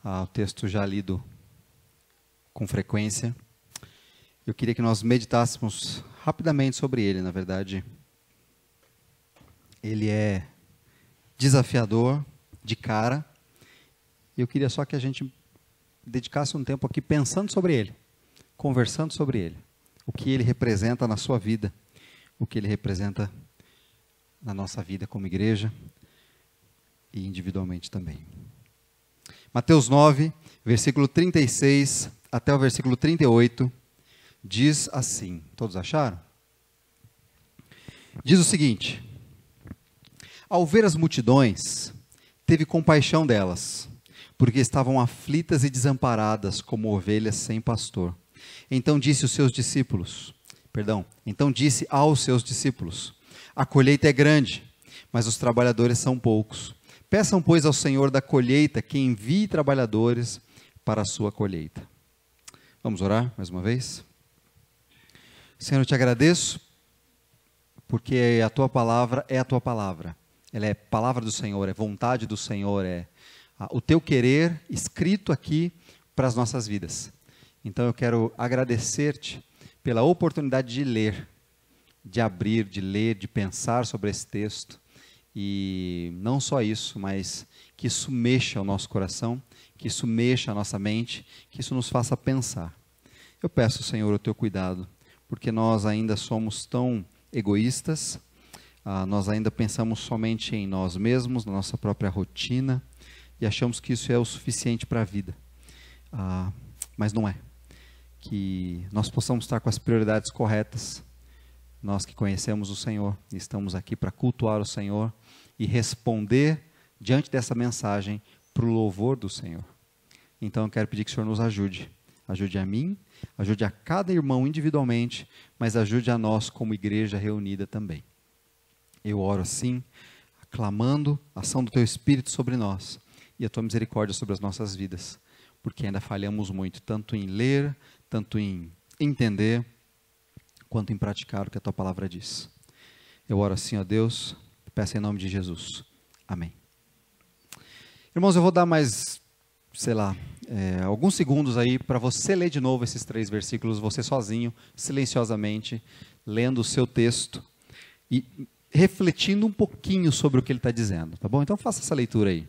o texto já lido com frequência. Eu queria que nós meditássemos rapidamente sobre ele. Na verdade, ele é desafiador de cara. Eu queria só que a gente dedicasse um tempo aqui pensando sobre ele, conversando sobre ele, o que ele representa na sua vida, o que ele representa na nossa vida como igreja e individualmente também. Mateus 9, versículo 36 até o versículo 38, diz assim, todos acharam? Diz o seguinte: ao ver as multidões, teve compaixão delas, porque estavam aflitas e desamparadas como ovelhas sem pastor. Então disse aos seus discípulos: a colheita é grande, mas os trabalhadores são poucos. Peçam, pois, ao Senhor da colheita que envie trabalhadores para a sua colheita. Vamos orar mais uma vez? Senhor, eu te agradeço, porque a tua palavra é a tua palavra. Ela é palavra do Senhor, é vontade do Senhor, é o teu querer escrito aqui para as nossas vidas. Então eu quero agradecer-te pela oportunidade de ler, de abrir, de ler, de pensar sobre esse texto. E não só isso, mas que isso mexa o nosso coração, que isso mexa a nossa mente, que isso nos faça pensar. Eu peço, Senhor, o teu cuidado, porque nós ainda somos tão egoístas, nós ainda pensamos somente em nós mesmos, na nossa própria rotina, e achamos que isso é o suficiente para a vida. Mas não é. Que nós possamos estar com as prioridades corretas, nós que conhecemos o Senhor, e estamos aqui para cultuar o Senhor e responder diante dessa mensagem para o louvor do Senhor. Então eu quero pedir que o Senhor nos ajude. Ajude a mim, ajude a cada irmão individualmente, mas ajude a nós como igreja reunida também. Eu oro assim, clamando a ação do Teu Espírito sobre nós e a Tua misericórdia sobre as nossas vidas, porque ainda falhamos muito, tanto em ler, tanto em entender, quanto em praticar o que a Tua palavra diz. Eu oro assim, ó Deus, peço em nome de Jesus. Amém. Irmãos, eu vou dar mais, alguns segundos aí para você ler de novo esses 3 versículos, você sozinho, silenciosamente, lendo o seu texto e refletindo um pouquinho sobre o que ele está dizendo, tá bom? Então faça essa leitura aí.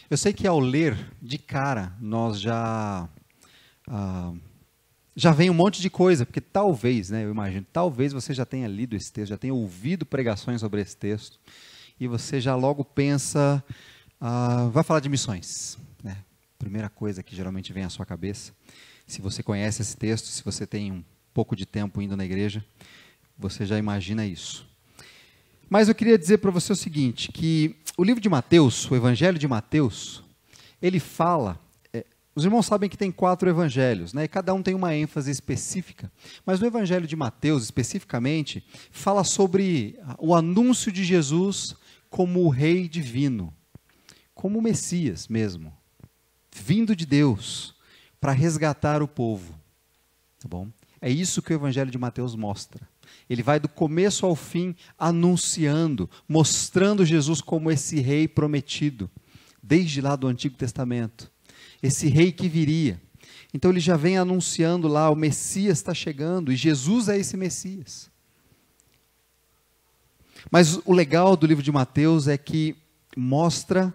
Eu sei que ao ler de cara, nós já vem um monte de coisa, porque talvez, eu imagino, talvez você já tenha lido esse texto, já tenha ouvido pregações sobre esse texto, e você já logo pensa, vai falar de missões, né? Primeira coisa que geralmente vem à sua cabeça, se você conhece esse texto, se você tem um pouco de tempo indo na igreja, você já imagina isso. Mas eu queria dizer para você o seguinte, que o livro de Mateus, o Evangelho de Mateus, ele fala, os irmãos sabem que tem 4 evangelhos, né? E cada um tem uma ênfase específica, mas o Evangelho de Mateus, especificamente, fala sobre o anúncio de Jesus como o Rei Divino, como o Messias mesmo, vindo de Deus para resgatar o povo, tá bom? É isso que o Evangelho de Mateus mostra. Ele vai do começo ao fim anunciando, mostrando Jesus como esse rei prometido, desde lá do Antigo Testamento. Esse rei que viria. Então ele já vem anunciando lá, o Messias está chegando, e Jesus é esse Messias. Mas o legal do livro de Mateus é que mostra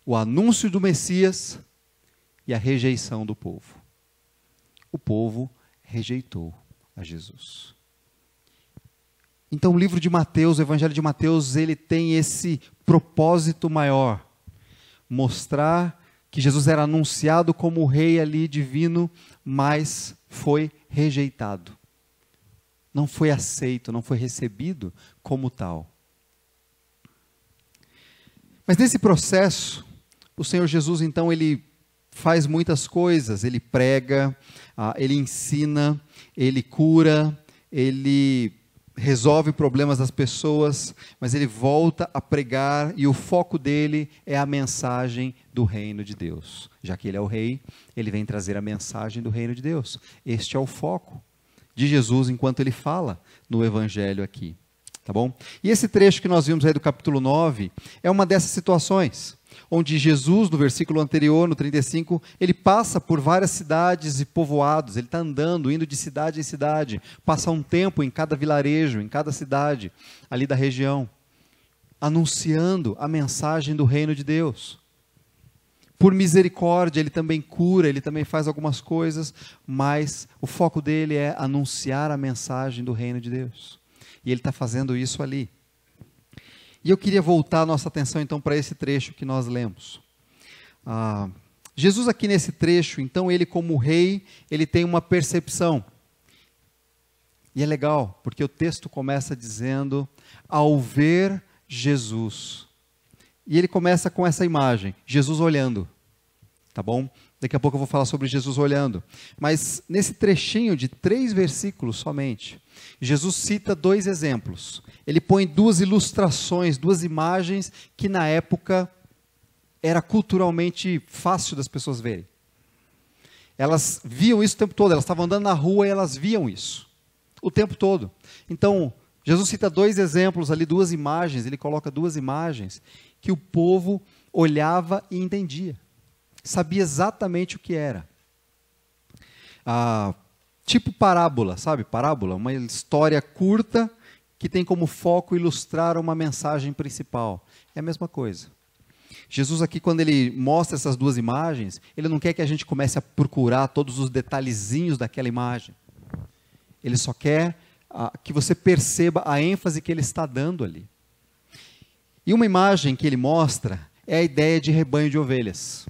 o anúncio do Messias e a rejeição do povo. O povo rejeitou a Jesus. Então o livro de Mateus, o Evangelho de Mateus, ele tem esse propósito maior, mostrar que Jesus era anunciado como o rei ali divino, mas foi rejeitado. Não foi aceito, não foi recebido como tal. Mas nesse processo, o Senhor Jesus, então, ele faz muitas coisas. Ele prega, ele ensina, ele cura, ele resolve problemas das pessoas, mas ele volta a pregar e o foco dele é a mensagem do reino de Deus. Já que ele é o rei, ele vem trazer a mensagem do reino de Deus. Este é o foco de Jesus enquanto ele fala no evangelho aqui. Tá bom? E esse trecho que nós vimos aí do capítulo 9 é uma dessas situações, onde Jesus, no versículo anterior, no 35, ele passa por várias cidades e povoados, ele está andando, indo de cidade em cidade, passa um tempo em cada vilarejo, em cada cidade ali da região, anunciando a mensagem do reino de Deus. Por misericórdia, ele também cura, ele também faz algumas coisas, mas o foco dele é anunciar a mensagem do reino de Deus. E ele está fazendo isso ali. E eu queria voltar a nossa atenção então para esse trecho que nós lemos. Jesus aqui nesse trecho, então ele como rei, ele tem uma percepção. E é legal, porque o texto começa dizendo, ao ver Jesus. E ele começa com essa imagem, Jesus olhando. Tá bom? Daqui a pouco eu vou falar sobre Jesus olhando. Mas nesse trechinho de 3 versículos somente, Jesus cita 2 exemplos. Ele põe 2 ilustrações, 2 imagens que na época era culturalmente fácil das pessoas verem. Elas viam isso o tempo todo, elas estavam andando na rua e elas viam isso o tempo todo. Então, Jesus cita 2 exemplos ali, 2 imagens, ele coloca 2 imagens que o povo olhava e entendia. Sabia exatamente o que era. Tipo parábola, sabe? Parábola, uma história curta que tem como foco ilustrar uma mensagem principal. É a mesma coisa. Jesus aqui, quando ele mostra essas 2 imagens, ele não quer que a gente comece a procurar todos os detalhezinhos daquela imagem. Ele só quer que você perceba a ênfase que ele está dando ali. E uma imagem que ele mostra é a ideia de rebanho de ovelhas.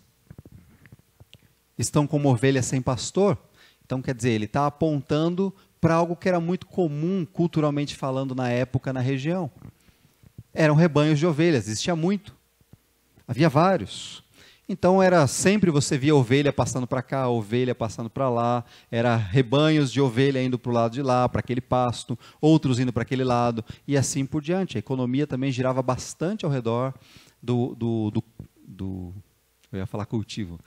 Estão como ovelhas sem pastor. Então, quer dizer, ele está apontando para algo que era muito comum, culturalmente falando, na época, na região. Eram rebanhos de ovelhas, existia muito. Havia vários. Então, era sempre você via ovelha passando para cá, ovelha passando para lá. Era rebanhos de ovelha indo para o lado de lá, para aquele pasto, outros indo para aquele lado, e assim por diante. A economia também girava bastante ao redor do eu ia falar cultivo,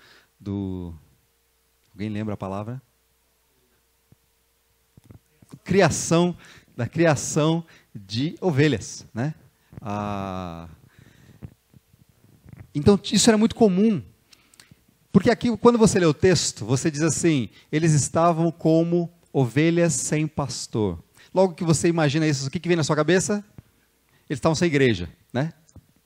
alguém lembra a palavra? Da criação de ovelhas, né? Então, isso era muito comum, porque aqui, quando você lê o texto, você diz assim, eles estavam como ovelhas sem pastor. Logo que você imagina isso, o que vem na sua cabeça? Eles estavam sem igreja, né?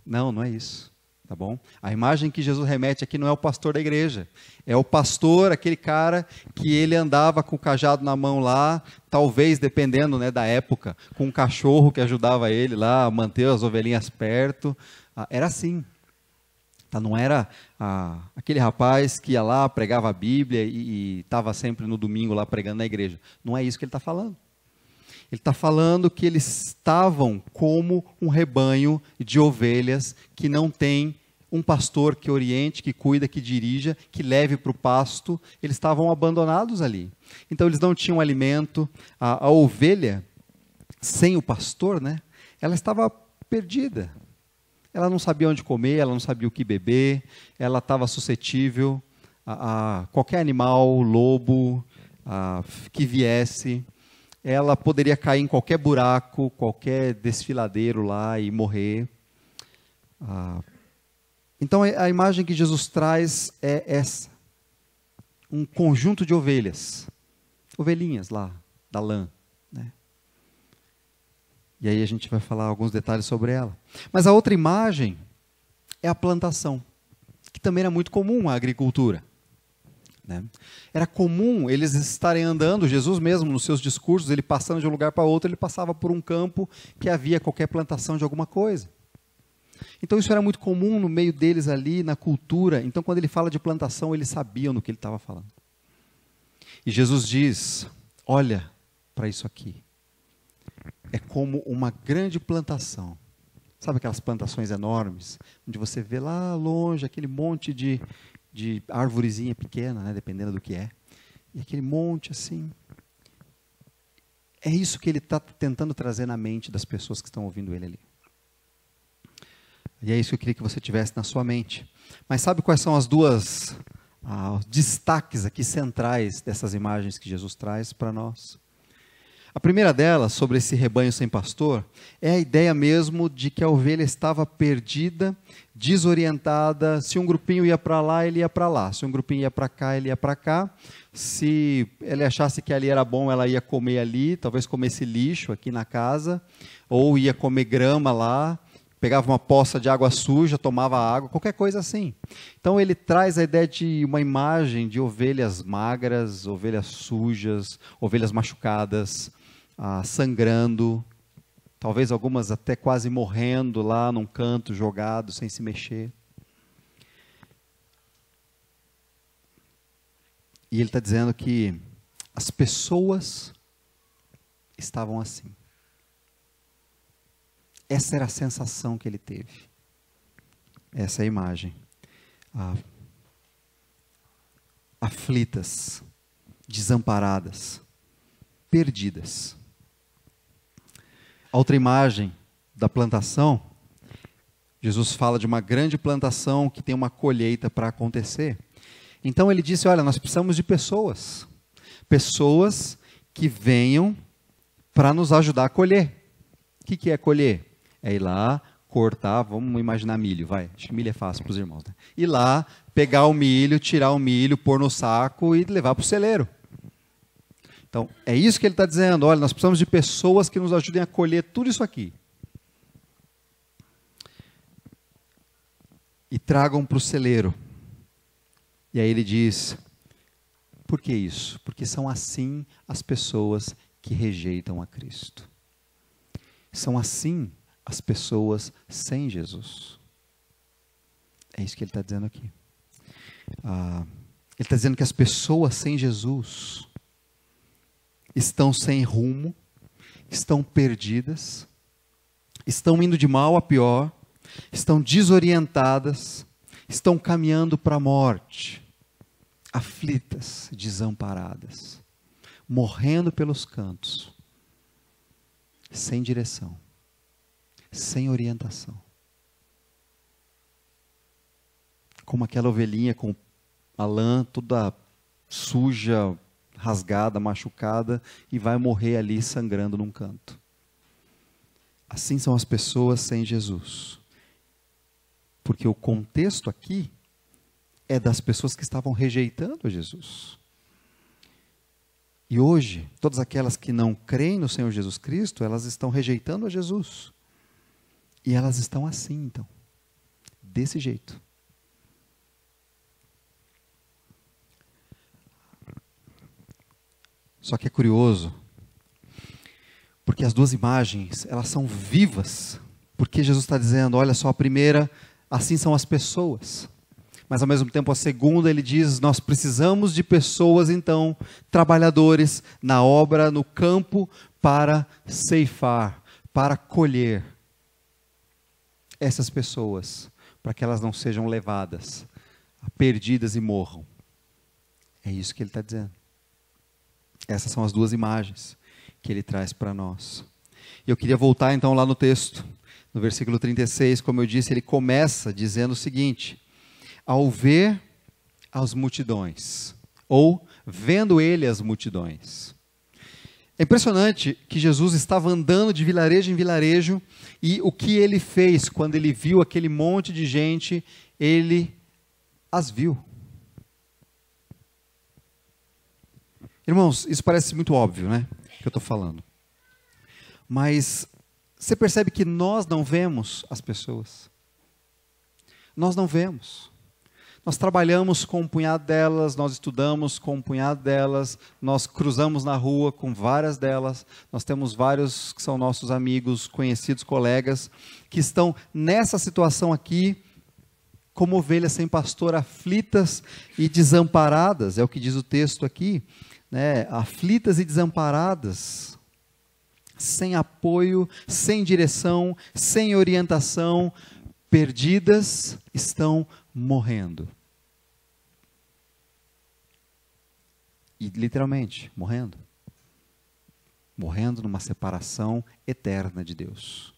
Não, não é isso. Tá bom? A imagem que Jesus remete aqui não é o pastor da igreja, é o pastor, aquele cara que ele andava com o cajado na mão lá, talvez, dependendo, né, da época, com um cachorro que ajudava ele lá a manter as ovelhinhas perto. Era assim. Tá? Não era aquele rapaz que ia lá, pregava a Bíblia e estava sempre no domingo lá pregando na igreja. Não é isso que ele está falando. Ele está falando que eles estavam como um rebanho de ovelhas que não tem um pastor que oriente, que cuida, que dirija, que leve para o pasto. Eles estavam abandonados ali. Então, eles não tinham alimento. A ovelha, sem o pastor, né, ela estava perdida. Ela não sabia onde comer, ela não sabia o que beber, ela estava suscetível a qualquer animal, lobo, que viesse. Ela poderia cair em qualquer buraco, qualquer desfiladeiro lá e morrer. Então, a imagem que Jesus traz é essa. Um conjunto de ovelhas. Ovelhinhas lá, da lã. Né? E aí a gente vai falar alguns detalhes sobre ela. Mas a outra imagem é a plantação, que também era muito comum na agricultura. Né? Era comum eles estarem andando, Jesus mesmo nos seus discursos, ele passando de um lugar para outro, ele passava por um campo que havia qualquer plantação de alguma coisa. Então isso era muito comum no meio deles ali, na cultura. Então quando ele fala de plantação, eles sabiam do que ele estava falando. E Jesus diz, olha para isso aqui. É como uma grande plantação. Sabe aquelas plantações enormes? Onde você vê lá longe aquele monte de árvorezinha pequena, né, dependendo do que é. E aquele monte assim. É isso que ele está tentando trazer na mente das pessoas que estão ouvindo ele ali. E é isso que eu queria que você tivesse na sua mente. Mas sabe quais são as duas destaques aqui centrais dessas imagens que Jesus traz para nós? A primeira delas, sobre esse rebanho sem pastor, é a ideia mesmo de que a ovelha estava perdida, desorientada. Se um grupinho ia para lá, ele ia para lá. Se um grupinho ia para cá, ele ia para cá. Se ele achasse que ali era bom, ela ia comer ali, talvez comesse lixo aqui na casa, ou ia comer grama lá, pegava uma poça de água suja, tomava água, qualquer coisa assim. Então ele traz a ideia de uma imagem de ovelhas magras, ovelhas sujas, ovelhas machucadas, sangrando, talvez algumas até quase morrendo lá num canto, jogado, sem se mexer. E ele está dizendo que as pessoas estavam assim. Essa era a sensação que ele teve. Essa é a imagem. Aflitas, desamparadas, perdidas. A outra imagem da plantação, Jesus fala de uma grande plantação que tem uma colheita para acontecer. Então ele disse, olha, nós precisamos de pessoas. Pessoas que venham para nos ajudar a colher. O que é colher? É ir lá, cortar, vamos imaginar milho, vai. Acho que milho é fácil para os irmãos, né? Ir lá, pegar o milho, tirar o milho, pôr no saco e levar para o celeiro. Então, é isso que ele está dizendo. Olha, nós precisamos de pessoas que nos ajudem a colher tudo isso aqui. E tragam para o celeiro. E aí ele diz, por que isso? Porque são assim as pessoas que rejeitam a Cristo. São assim as pessoas sem Jesus. É isso que ele está dizendo aqui. Ele está dizendo que as pessoas sem Jesus estão sem rumo, estão perdidas, estão indo de mal a pior, estão desorientadas, estão caminhando para a morte, aflitas, desamparadas, morrendo pelos cantos, sem direção, sem orientação. Como aquela ovelhinha com a lã toda suja, rasgada, machucada, e vai morrer ali sangrando num canto. Assim são as pessoas sem Jesus. Porque o contexto aqui é das pessoas que estavam rejeitando Jesus. E hoje, todas aquelas que não creem no Senhor Jesus Cristo, elas estão rejeitando a Jesus. E elas estão assim, então. Desse jeito. Só que é curioso, porque as duas imagens, elas são vivas, porque Jesus está dizendo, olha só, a primeira, assim são as pessoas, mas ao mesmo tempo a segunda ele diz, nós precisamos de pessoas então, trabalhadores na obra, no campo, para ceifar, para colher essas pessoas, para que elas não sejam levadas, perdidas e morram. É isso que ele está dizendo. Essas são as duas imagens que ele traz para nós. Eu queria voltar então lá no texto, no versículo 36, como eu disse, ele começa dizendo o seguinte, ao ver as multidões, ou vendo ele as multidões. É impressionante que Jesus estava andando de vilarejo em vilarejo, e o que ele fez quando ele viu aquele monte de gente, ele as viu. Irmãos, isso parece muito óbvio, né? Que eu estou falando. Mas você percebe que nós não vemos as pessoas. Nós não vemos. Nós trabalhamos com um punhado delas, nós estudamos com um punhado delas, nós cruzamos na rua com várias delas, nós temos vários que são nossos amigos, conhecidos, colegas, que estão nessa situação aqui, como ovelhas sem pastor, aflitas e desamparadas, é o que diz o texto aqui, né? Aflitas e desamparadas, sem apoio, sem direção, sem orientação, perdidas, estão morrendo. E literalmente, morrendo. Morrendo numa separação eterna de Deus.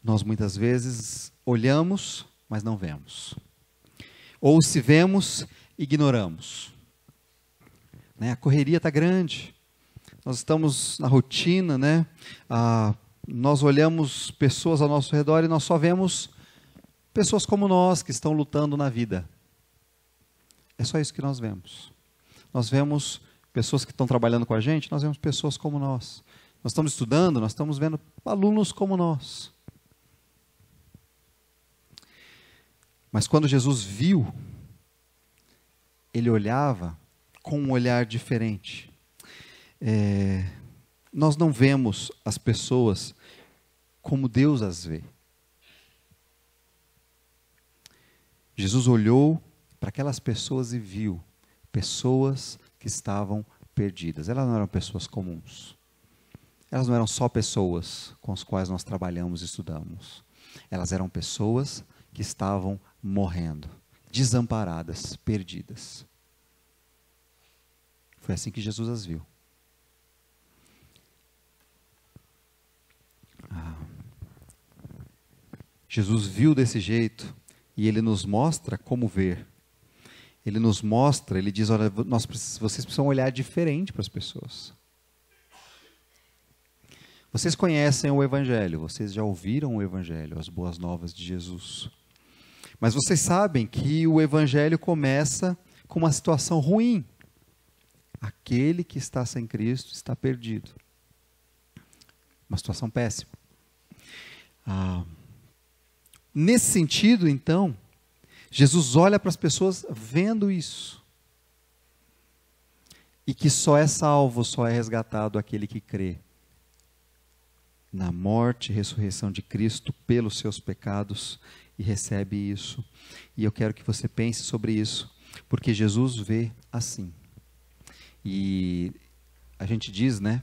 Nós muitas vezes olhamos, mas não vemos. Ou se vemos, ignoramos. Né? A correria está grande. Nós estamos na rotina, né? Nós olhamos pessoas ao nosso redor e nós só vemos pessoas como nós que estão lutando na vida. É só isso que nós vemos. Nós vemos pessoas que estão trabalhando com a gente, nós vemos pessoas como nós. Nós estamos estudando, nós estamos vendo alunos como nós. Mas quando Jesus viu, ele olhava com um olhar diferente. Nós não vemos as pessoas como Deus as vê. Jesus olhou para aquelas pessoas e viu pessoas que estavam perdidas. Elas não eram pessoas comuns. Elas não eram só pessoas com as quais nós trabalhamos e estudamos. Elas eram pessoas que estavam morrendo, desamparadas, perdidas. Foi assim que Jesus as viu. Jesus viu desse jeito e ele nos mostra como ver. Ele nos mostra, ele diz, olha, vocês precisam olhar diferente para as pessoas. Vocês conhecem o Evangelho, vocês já ouviram o Evangelho, as boas novas de Jesus. Mas vocês sabem que o Evangelho começa com uma situação ruim. Aquele que está sem Cristo está perdido. Uma situação péssima. Nesse sentido, então, Jesus olha para as pessoas vendo isso. E que só é salvo, só é resgatado aquele que crê na morte e ressurreição de Cristo pelos seus pecados e recebe isso. E eu quero que você pense sobre isso, porque Jesus vê assim. E a gente diz, né,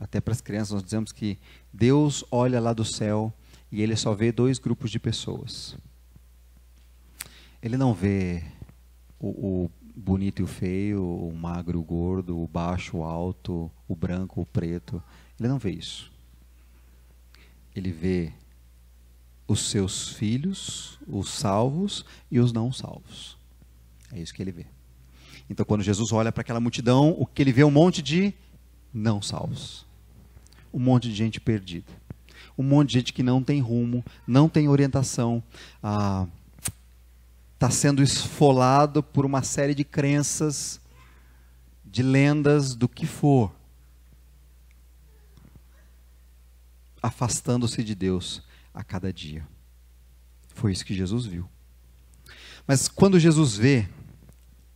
até para as crianças, nós dizemos que Deus olha lá do céu e ele só vê dois grupos de pessoas. Ele não vê o bonito e o feio, o magro, o gordo, o baixo, o alto, o branco, o preto. Ele não vê isso. Ele vê os seus filhos, os salvos e os não salvos. É isso que ele vê. Então, quando Jesus olha para aquela multidão, o que ele vê é um monte de não salvos. Um monte de gente perdida. Um monte de gente que não tem rumo, não tem orientação, está sendo esfolado por uma série de crenças, de lendas, do que for, afastando-se de Deus a cada dia. Foi isso que Jesus viu. Mas quando Jesus vê,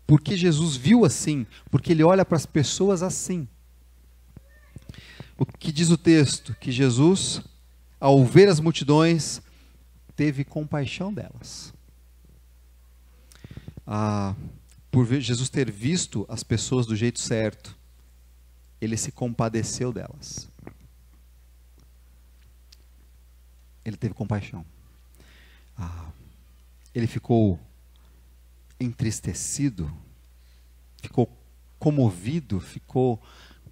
porque Jesus viu assim, porque ele olha para as pessoas assim. O que diz o texto? Que Jesus, ao ver as multidões, teve compaixão delas. Por Jesus ter visto as pessoas do jeito certo, ele se compadeceu delas. Ele teve compaixão. Ele ficou entristecido, ficou comovido, ficou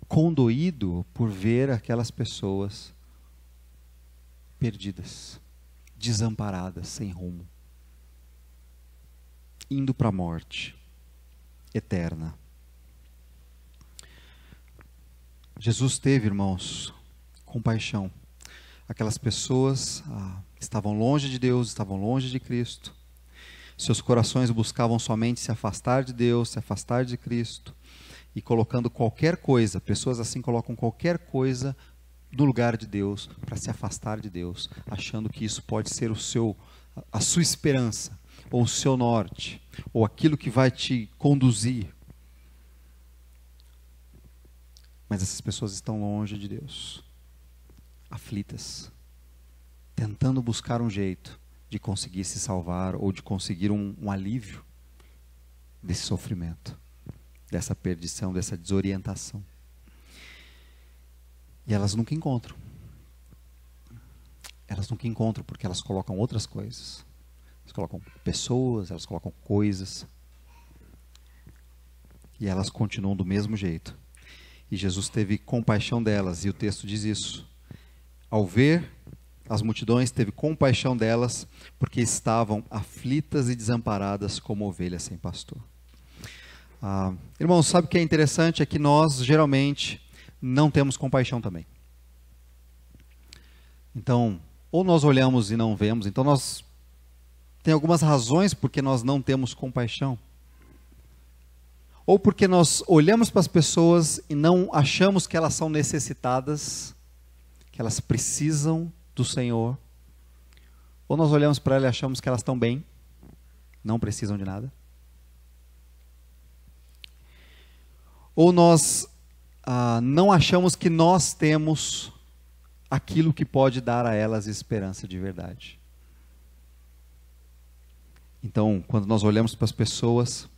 condoído por ver aquelas pessoas perdidas, desamparadas, sem rumo, indo para a morte eterna. Jesus teve, irmãos, compaixão. Aquelas pessoas estavam longe de Deus, estavam longe de Cristo. Seus corações buscavam somente se afastar de Deus, se afastar de Cristo. E colocando qualquer coisa, pessoas assim colocam qualquer coisa no lugar de Deus, para se afastar de Deus, achando que isso pode ser o seu a sua esperança, ou o seu norte, ou aquilo que vai te conduzir. Mas essas pessoas estão longe de Deus, aflitas, tentando buscar um jeito de conseguir se salvar ou de conseguir um alívio desse sofrimento, dessa perdição, dessa desorientação. E elas nunca encontram. Elas nunca encontram porque elas colocam outras coisas. Elas colocam pessoas, elas colocam coisas. E elas continuam do mesmo jeito. E Jesus teve compaixão delas, e o texto diz isso. Ao ver as multidões, teve compaixão delas, porque estavam aflitas e desamparadas como ovelhas sem pastor. Irmãos, sabe o que é interessante? É que nós, geralmente, não temos compaixão também. Então, ou nós olhamos e não vemos, então tem algumas razões porque nós não temos compaixão. Ou porque nós olhamos para as pessoas e não achamos que elas são necessitadas, que elas precisam do Senhor. Ou nós olhamos para elas e achamos que elas estão bem, não precisam de nada. Ou nós não achamos que nós temos aquilo que pode dar a elas esperança de verdade. Então, quando nós olhamos para as pessoas,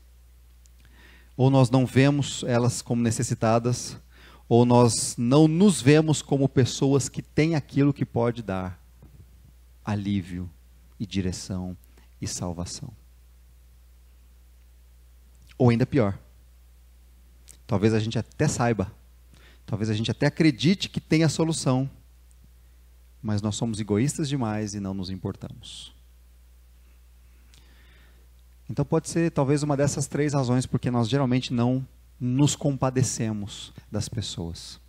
ou nós não vemos elas como necessitadas, ou nós não nos vemos como pessoas que têm aquilo que pode dar alívio e direção e salvação. Ou ainda pior, talvez a gente até saiba, talvez a gente até acredite que tem a solução, mas nós somos egoístas demais e não nos importamos. Então pode ser talvez uma dessas três razões porque nós geralmente não nos compadecemos das pessoas.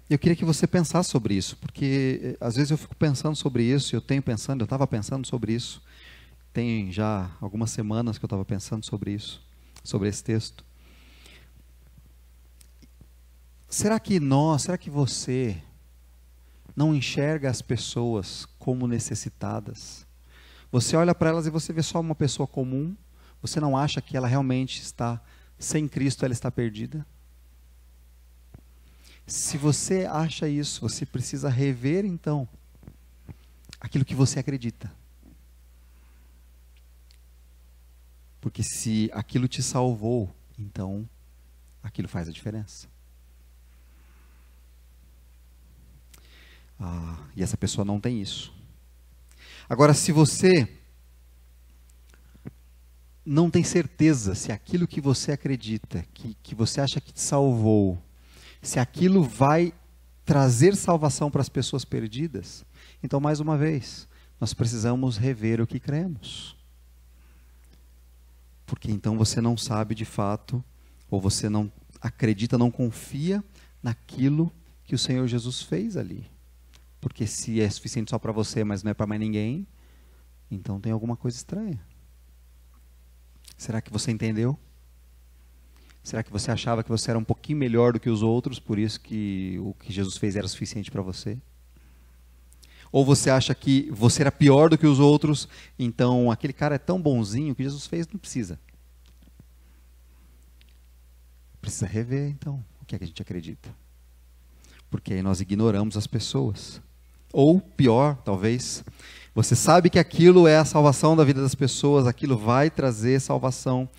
Eu queria que você pensasse sobre isso, porque às vezes eu fico pensando sobre isso, eu estava pensando sobre isso, tem já algumas semanas que eu estava pensando sobre isso, sobre esse texto. Será que você não enxerga as pessoas como necessitadas? Você olha para elas e você vê só uma pessoa comum, você não acha que ela realmente está, sem Cristo, ela está perdida? Se você acha isso, você precisa rever então aquilo que você acredita. Porque se aquilo te salvou, então aquilo faz a diferença. E essa pessoa não tem isso. Agora, se você não tem certeza se aquilo que você acredita, que você acha que te salvou, se aquilo vai trazer salvação para as pessoas perdidas, então, mais uma vez, nós precisamos rever o que cremos. Porque então você não sabe de fato, ou você não acredita, não confia naquilo que o Senhor Jesus fez ali. Porque se é suficiente só para você, mas não é para mais ninguém, então tem alguma coisa estranha. Será que você entendeu? Será que você achava que você era um pouquinho melhor do que os outros, por isso que o que Jesus fez era suficiente para você? Ou você acha que você era pior do que os outros, então aquele cara é tão bonzinho que Jesus fez, não precisa. Precisa rever então o que é que a gente acredita. Porque aí nós ignoramos as pessoas. Ou pior, talvez, você sabe que aquilo é a salvação da vida das pessoas, aquilo vai trazer salvação,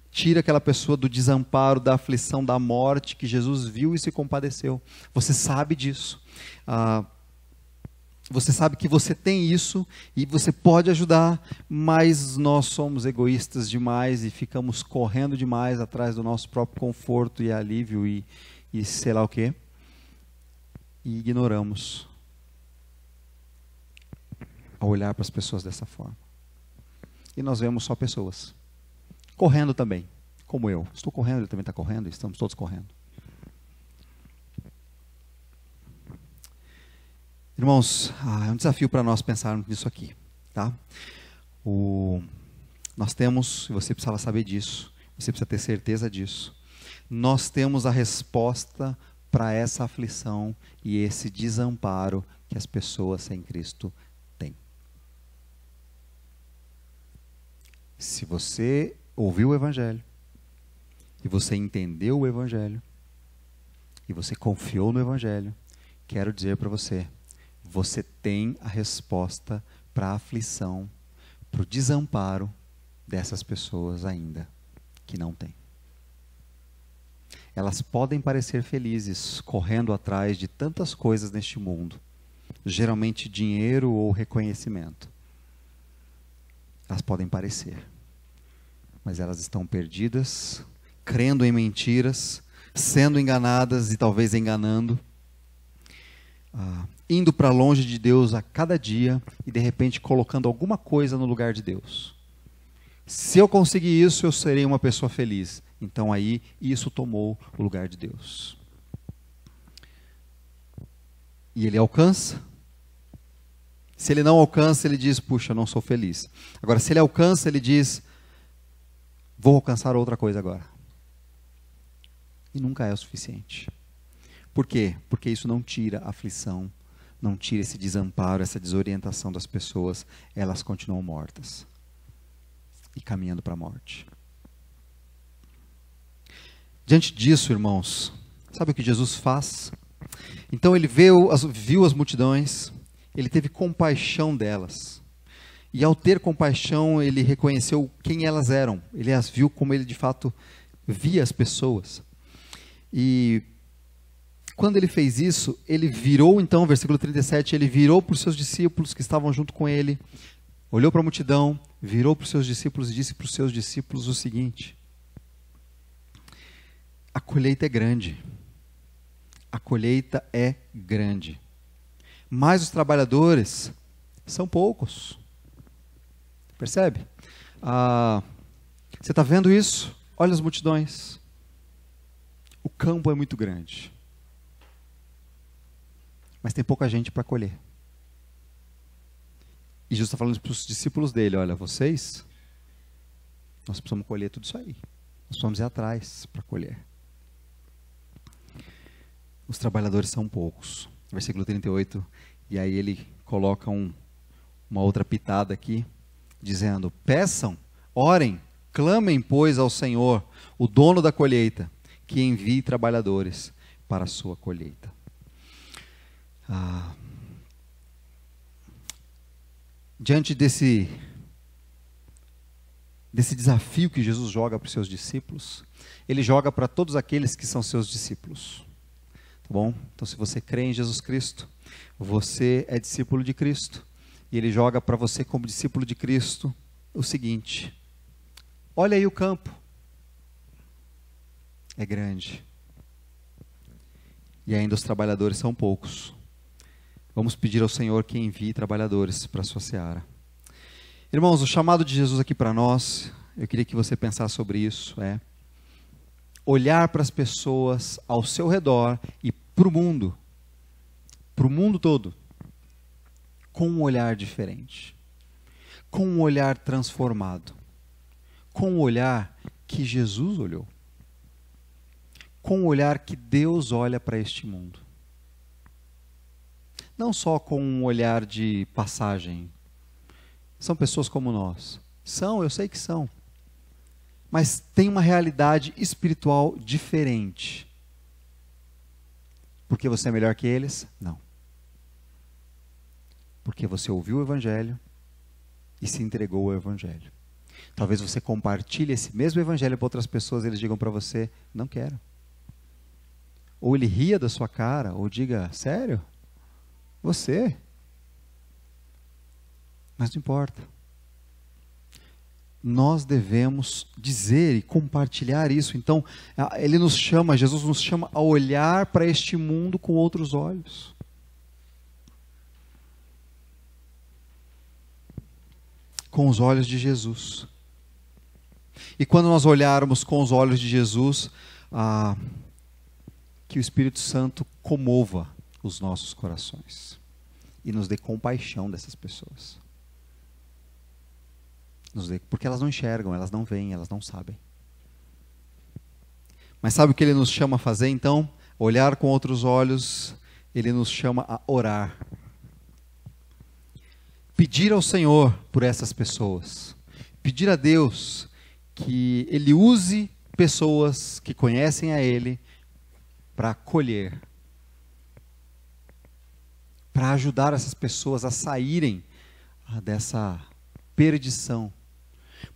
tira aquela pessoa do desamparo, da aflição, da morte, que Jesus viu e se compadeceu. Você sabe disso. Você sabe que você tem isso e você pode ajudar, mas nós somos egoístas demais e ficamos correndo demais atrás do nosso próprio conforto e alívio e sei lá o quê. E ignoramos ao olhar para as pessoas dessa forma. E nós vemos só pessoas correndo também, como eu. Estou correndo, ele também está correndo, estamos todos correndo. Irmãos, é um desafio para nós pensarmos nisso aqui, tá? Nós temos, e você precisava saber disso, você precisa ter certeza disso, nós temos a resposta para essa aflição e esse desamparo que as pessoas sem Cristo Se você ouviu o Evangelho, e você entendeu o Evangelho, e você confiou no Evangelho, quero dizer para você, você tem a resposta para a aflição, para o desamparo dessas pessoas ainda que não têm. Elas podem parecer felizes, correndo atrás de tantas coisas neste mundo, geralmente dinheiro ou reconhecimento. Elas podem parecer, mas elas estão perdidas, crendo em mentiras, sendo enganadas e talvez enganando, indo para longe de Deus a cada dia e de repente colocando alguma coisa no lugar de Deus. Se eu conseguir isso, eu serei uma pessoa feliz. Então aí, isso tomou o lugar de Deus. E ele alcança. Se ele não alcança, ele diz, puxa, não sou feliz. Agora, se ele alcança, ele diz, vou alcançar outra coisa agora. E nunca é o suficiente. Por quê? Porque isso não tira a aflição, não tira esse desamparo, essa desorientação das pessoas. Elas continuam mortas e caminhando para a morte. Diante disso, irmãos, sabe o que Jesus faz? Então ele viu as multidões, ele teve compaixão delas. E ao ter compaixão, ele reconheceu quem elas eram. Ele as viu como ele de fato via as pessoas. E quando ele fez isso, ele virou então, versículo 37, ele virou para os seus discípulos que estavam junto com ele, olhou para a multidão, virou para os seus discípulos e disse para os seus discípulos o seguinte: a colheita é grande. A colheita é grande. Mas os trabalhadores são poucos. Percebe? Você está vendo isso? Olha as multidões. O campo é muito grande. Mas tem pouca gente para colher. E Jesus está falando para os discípulos dele, olha, vocês, nós precisamos colher tudo isso aí. Nós precisamos ir atrás para colher. Os trabalhadores são poucos. Versículo 38, e aí ele coloca uma outra pitada aqui, dizendo, peçam, orem, clamem, pois, ao Senhor, o dono da colheita, que envie trabalhadores para a sua colheita. Diante desse desafio que Jesus joga para os seus discípulos, ele joga para todos aqueles que são seus discípulos. Tá bom? Então, se você crê em Jesus Cristo, você é discípulo de Cristo. E ele joga para você como discípulo de Cristo o seguinte: olha aí o campo. É grande. E ainda os trabalhadores são poucos. Vamos pedir ao Senhor que envie trabalhadores para a sua seara. Irmãos, o chamado de Jesus aqui para nós, eu queria que você pensasse sobre isso, é olhar para as pessoas ao seu redor e para o mundo todo, com um olhar diferente, com um olhar transformado, com um olhar que Jesus olhou, com um olhar que Deus olha para este mundo. Não só com um olhar de passagem. São pessoas como nós. São, eu sei que são. Mas tem uma realidade espiritual diferente. Porque você é melhor que eles? Não. Porque você ouviu o Evangelho e se entregou ao Evangelho. Talvez você compartilhe esse mesmo Evangelho para outras pessoas e eles digam para você, não quero. Ou ele ria da sua cara, ou diga, sério? Você? Mas não importa. Nós devemos dizer e compartilhar isso. Então, ele nos chama, Jesus nos chama a olhar para este mundo com outros olhos. Com os olhos de Jesus. E quando nós olharmos com os olhos de Jesus, que o Espírito Santo comova os nossos corações e nos dê compaixão dessas pessoas. Porque elas não enxergam, elas não veem, elas não sabem. Mas sabe o que ele nos chama a fazer então? Olhar com outros olhos, ele nos chama a orar. Pedir ao Senhor por essas pessoas. pedir a Deus que Ele use pessoas que conhecem a Ele para acolher, para ajudar essas pessoas a saírem dessa perdição,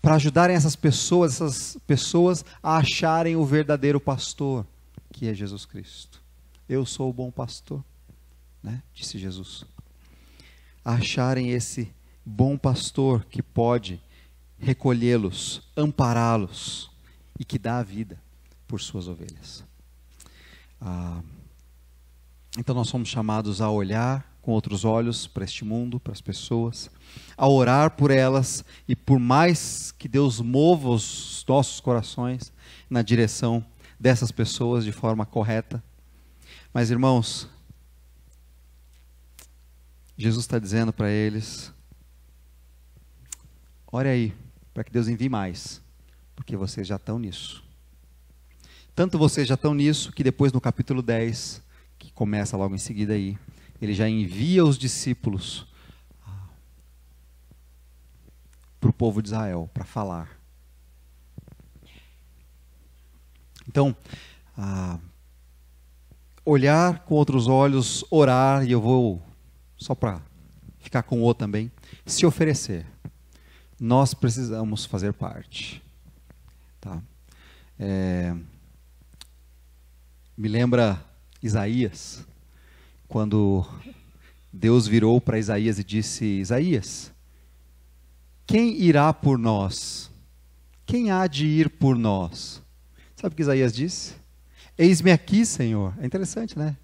para ajudarem essas pessoas a acharem o verdadeiro pastor, que é Jesus Cristo. Eu sou o bom pastor, né? Disse Jesus. A acharem esse bom pastor que pode recolhê-los, ampará-los e que dá a vida por suas ovelhas. Então nós somos chamados a olhar com outros olhos para este mundo, para as pessoas, a orar por elas, e por mais que Deus mova os nossos corações na direção dessas pessoas de forma correta. Mas, irmãos, Jesus está dizendo para eles: ore aí, para que Deus envie mais, porque vocês já estão nisso. Tanto vocês já estão nisso, que depois no capítulo 10, que começa logo em seguida aí, ele já envia os discípulos para o povo de Israel, para falar. Então, olhar com outros olhos, orar, e eu vou, só para ficar com o outro também, se oferecer. Nós precisamos fazer parte. Tá? Me lembra Isaías, quando Deus virou para Isaías e disse: Isaías, quem irá por nós? Quem há de ir por nós? Sabe o que Isaías disse? Eis-me aqui, Senhor. É interessante, né?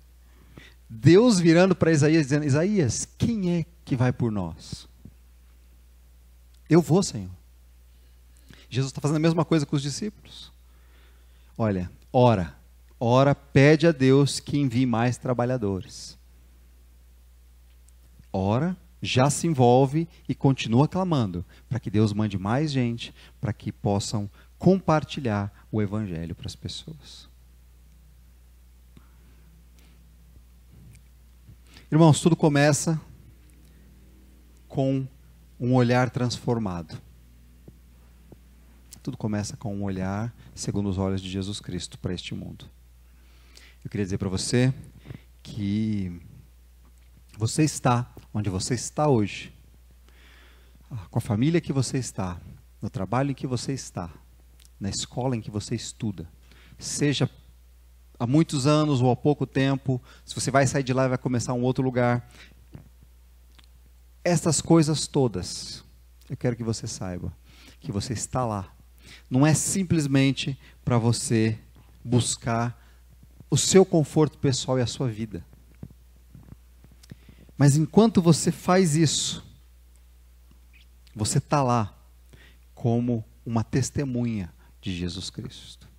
Deus virando para Isaías, dizendo: Isaías, quem é que vai por nós? Eu vou, Senhor. Jesus está fazendo a mesma coisa com os discípulos. Olha, ora, pede a Deus que envie mais trabalhadores. Ora, já se envolve e continua clamando para que Deus mande mais gente, para que possam compartilhar o Evangelho para as pessoas. Irmãos, tudo começa com um olhar transformado. Tudo começa com um olhar segundo os olhos de Jesus Cristo para este mundo. Eu queria dizer para você que você está onde você está hoje, com a família que você está, no trabalho em que você está, na escola em que você estuda, seja há muitos anos ou há pouco tempo, se você vai sair de lá e vai começar um outro lugar. Essas coisas todas, eu quero que você saiba que você está lá. Não é simplesmente para você buscar o seu conforto pessoal e a sua vida. Mas enquanto você faz isso, você está lá como uma testemunha de Jesus Cristo.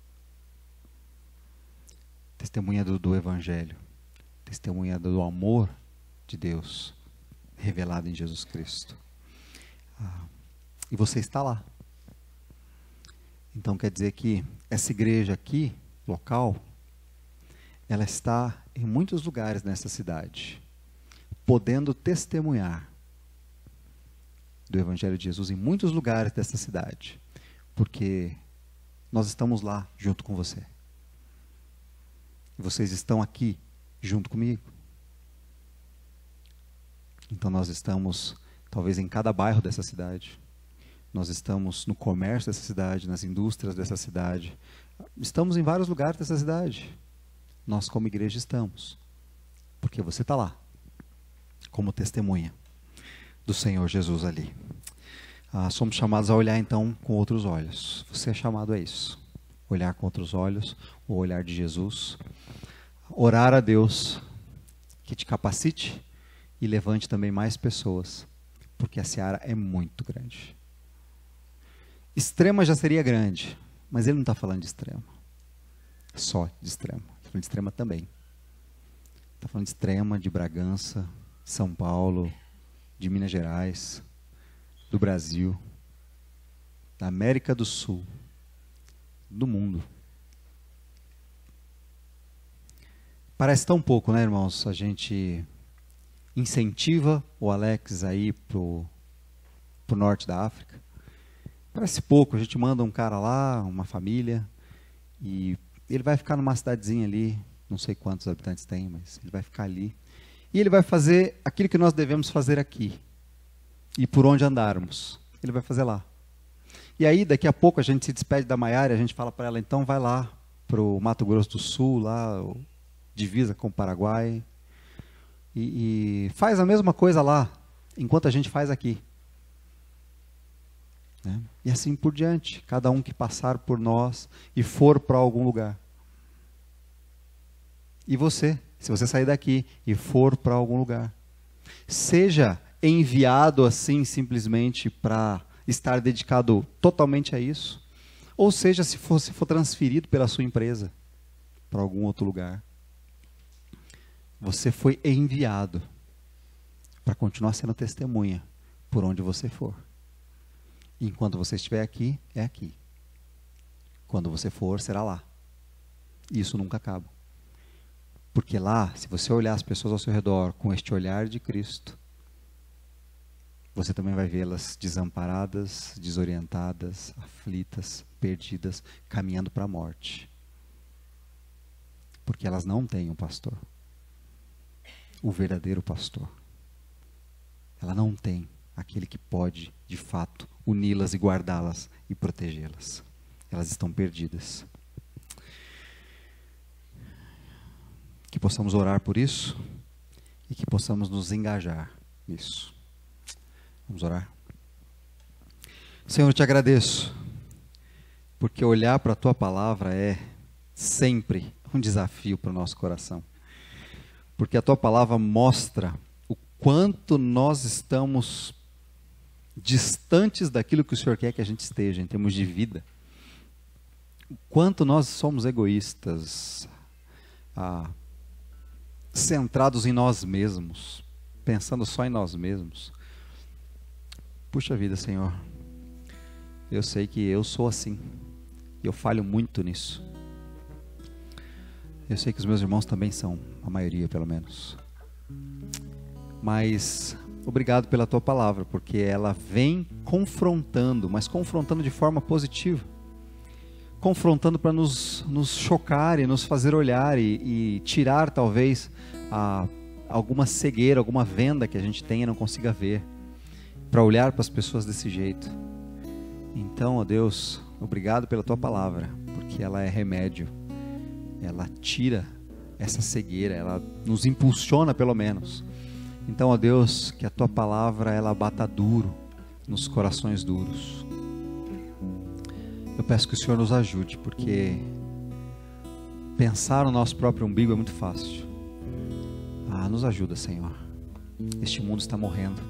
Testemunha do Evangelho. Testemunha do amor de Deus revelado em Jesus Cristo. E você está lá. Então quer dizer que essa igreja aqui, local, ela está em muitos lugares nessa cidade, podendo testemunhar do Evangelho de Jesus em muitos lugares dessa cidade, porque nós estamos lá junto com você. E vocês estão aqui junto comigo. Então nós estamos, talvez, em cada bairro dessa cidade. Nós estamos no comércio dessa cidade, nas indústrias dessa cidade. Estamos em vários lugares dessa cidade. Nós, como igreja, estamos. Porque você está lá, como testemunha do Senhor Jesus ali. Somos chamados a olhar, então, com outros olhos. Você é chamado a isso. Olhar com outros olhos, o olhar de Jesus. Orar a Deus que te capacite e levante também mais pessoas, porque a seara é muito grande. Extrema já seria grande, mas ele não está falando de extrema. Só de extrema. Está falando de extrema também. Está falando de extrema, de Bragança, São Paulo, de Minas Gerais, do Brasil, da América do Sul, do mundo. Parece tão pouco, né, irmãos? A gente incentiva o Alex a ir para o norte da África. Parece pouco, a gente manda um cara lá, uma família, e ele vai ficar numa cidadezinha ali, não sei quantos habitantes tem, mas ele vai ficar ali. E ele vai fazer aquilo que nós devemos fazer aqui. E por onde andarmos, ele vai fazer lá. E aí, daqui a pouco, a gente se despede da Maiara e a gente fala para ela, então vai lá para o Mato Grosso do Sul, lá, divisa com o Paraguai, e faz a mesma coisa lá, enquanto a gente faz aqui. Né? E assim por diante, cada um que passar por nós e for para algum lugar. E você, se você sair daqui e for para algum lugar, seja enviado assim simplesmente para estar dedicado totalmente a isso, ou seja, se for transferido pela sua empresa para algum outro lugar, você foi enviado para continuar sendo testemunha por onde você for. Enquanto você estiver aqui, é aqui. Quando você for, será lá. Isso nunca acaba. Porque lá, se você olhar as pessoas ao seu redor com este olhar de Cristo, você também vai vê-las desamparadas, desorientadas, aflitas, perdidas, caminhando para a morte. Porque elas não têm um pastor. O verdadeiro pastor. Ela não tem aquele que pode, de fato, uni-las e guardá-las e protegê-las. Elas estão perdidas. Que possamos orar por isso e que possamos nos engajar nisso. Vamos orar. Senhor, eu te agradeço, porque olhar para a Tua palavra é sempre um desafio para o nosso coração. Porque a Tua palavra mostra o quanto nós estamos distantes daquilo que o Senhor quer que a gente esteja, em termos de vida. O quanto nós somos egoístas, centrados em nós mesmos, pensando só em nós mesmos. Puxa vida, Senhor, eu sei que eu sou assim, e eu falho muito nisso. Eu sei que os meus irmãos também são, a maioria pelo menos. Mas obrigado pela Tua palavra, porque ela vem confrontando, mas confrontando de forma positiva. Confrontando para nos chocar e nos fazer olhar e tirar talvez alguma cegueira, alguma venda que a gente tenha e não consiga ver, para olhar para as pessoas desse jeito. Então, ó Deus, obrigado pela Tua palavra, porque ela é remédio, ela tira essa cegueira, ela nos impulsiona pelo menos. Então, ó Deus, que a Tua palavra ela bata duro nos corações duros. Eu peço que o Senhor nos ajude, porque pensar no nosso próprio umbigo é muito fácil. Nos ajuda, Senhor. Este mundo está morrendo.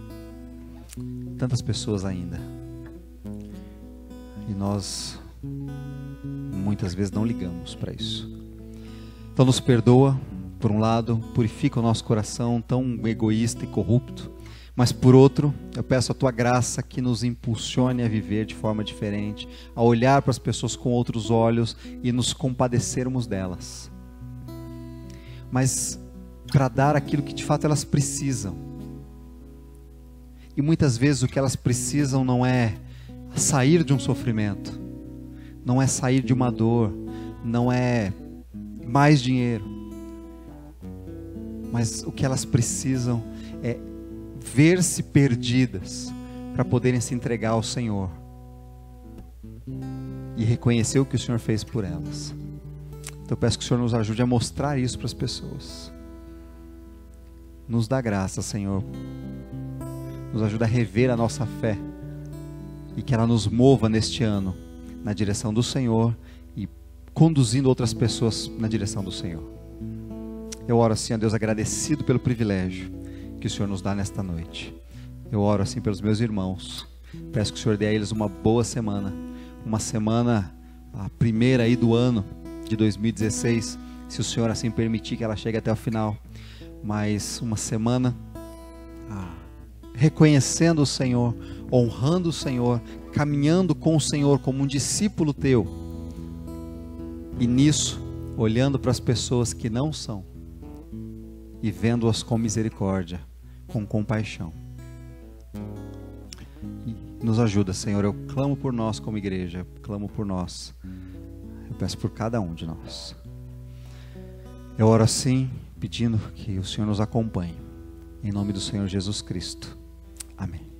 Tantas pessoas ainda. E nós, muitas vezes, não ligamos para isso. Então nos perdoa, por um lado, purifica o nosso coração tão egoísta e corrupto. Mas por outro, eu peço a Tua graça que nos impulsione a viver de forma diferente, a olhar para as pessoas com outros olhos e nos compadecermos delas. Mas para dar aquilo que de fato elas precisam. E muitas vezes o que elas precisam não é sair de um sofrimento, não é sair de uma dor, não é mais dinheiro. Mas o que elas precisam é ver-se perdidas para poderem se entregar ao Senhor e reconhecer o que o Senhor fez por elas. Então eu peço que o Senhor nos ajude a mostrar isso para as pessoas. Nos dá graça, Senhor. Nos ajuda a rever a nossa fé e que ela nos mova neste ano na direção do Senhor e conduzindo outras pessoas na direção do Senhor. Eu oro assim a Deus agradecido pelo privilégio que o Senhor nos dá nesta noite. Eu oro assim pelos meus irmãos. Peço que o Senhor dê a eles uma boa semana. Uma semana, a primeira aí do ano de 2016, se o Senhor assim permitir que ela chegue até o final. Mas uma semana reconhecendo o Senhor, honrando o Senhor, caminhando com o Senhor como um discípulo Teu. E nisso, olhando para as pessoas que não são e vendo-as com misericórdia, com compaixão. Nos ajuda, Senhor. Eu clamo por nós como igreja, eu clamo por nós. Eu peço por cada um de nós. Eu oro assim, pedindo que o Senhor nos acompanhe. Em nome do Senhor Jesus Cristo. Amém.